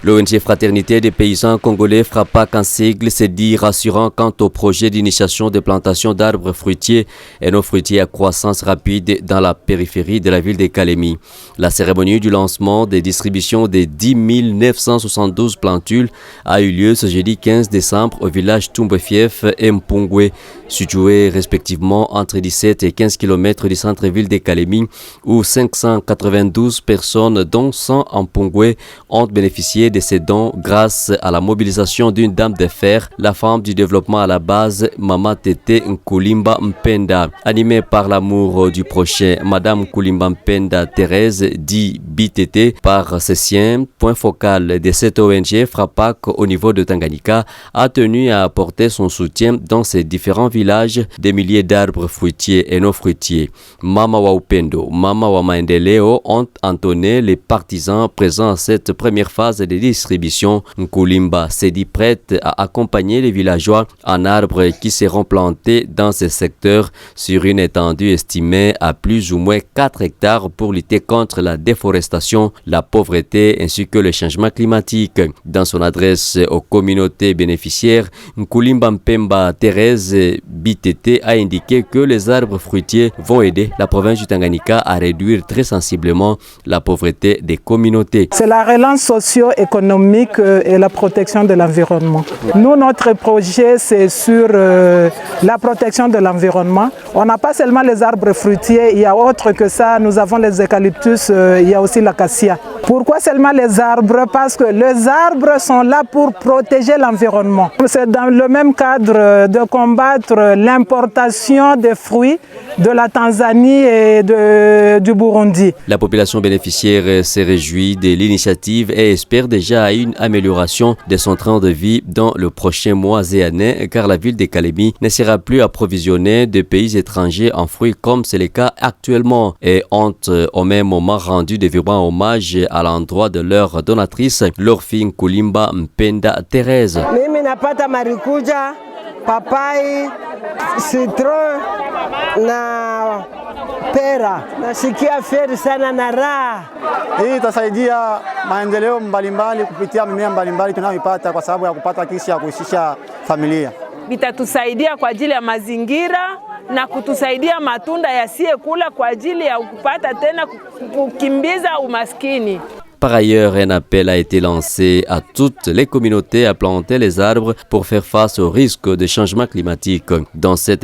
L'ONG Fraternité des paysans congolais FRAPAC en sigle s'est dit rassurant quant au projet d'initiation de plantation d'arbres fruitiers et non fruitiers à croissance rapide dans la périphérie de la ville de Kalemi. La cérémonie du lancement des distributions des 10 972 plantules a eu lieu ce jeudi 15 décembre au village Tumbefief et Mpungwe, situés respectivement entre 17 et 15 km du centre-ville de Kalemi, où 592 personnes, dont 100 en Mpungwe, ont bénéficié de ces dons grâce à la mobilisation d'une dame de fer, la femme du développement à la base, Mama Tete Nkulimba Mpenda. Animée par l'amour du prochain, Madame Nkulimba Mpenda Thérèse, dit BTT, par ses siens, point focal de cette ONG FRAPAC au niveau de Tanganyika, a tenu à apporter son soutien dans ces différents villages des milliers d'arbres fruitiers et non fruitiers. Mama wa Upendo, Mama wa Maendeleo ont entonné les partisans présents à cette première phase de distribution. Nkulimba s'est dit prête à accompagner les villageois en arbres qui seront plantés dans ces secteurs sur une étendue estimée à plus ou moins 4 hectares pour lutter contre la déforestation, la pauvreté ainsi que le changement climatique. Dans son adresse aux communautés bénéficiaires, Nkulimba Mpemba Thérèse BTT a indiqué que les arbres fruitiers vont aider la province du Tanganyika à réduire très sensiblement la pauvreté des communautés. C'est la relance socio-économique et la protection de l'environnement. Nous, notre projet, c'est sur la protection de l'environnement. On n'a pas seulement les arbres fruitiers, il y a autre que ça. Nous avons les eucalyptus, il y a aussi l'acacia. Pourquoi seulement les arbres? Parce que les arbres sont là pour protéger l'environnement. C'est dans le même cadre de combattre l'importation des fruits de la Tanzanie et du Burundi. La population bénéficiaire s'est réjouie de l'initiative et espère déjà une amélioration de son train de vie dans le prochain mois et années, car la ville de Kalemi ne sera plus approvisionnée de pays étrangers en fruits comme c'est le cas actuellement, et ont au même moment rendu de vibrants hommages à l'endroit de leur donatrice, leur fille Nkulimba Mpenda Thérèse. Mimi napata marikuja, papai, citron na pera. Nasikia feri sana na raha. Hii itasaidia maendeleo mbalimbali kupitia mimea mbalimbali tunayoipata kwa sababu ya kupata kisi ya kuishisha familia. Itatusaidia kwa ajili ya mazingira na kutusaidia matunda yasiyekula kwa ajili ya kupata tena kukimbiza umaskini. Par ailleurs, un appel a été lancé à toutes les communautés à planter les arbres pour faire face au risque de changement climatique. Dans cette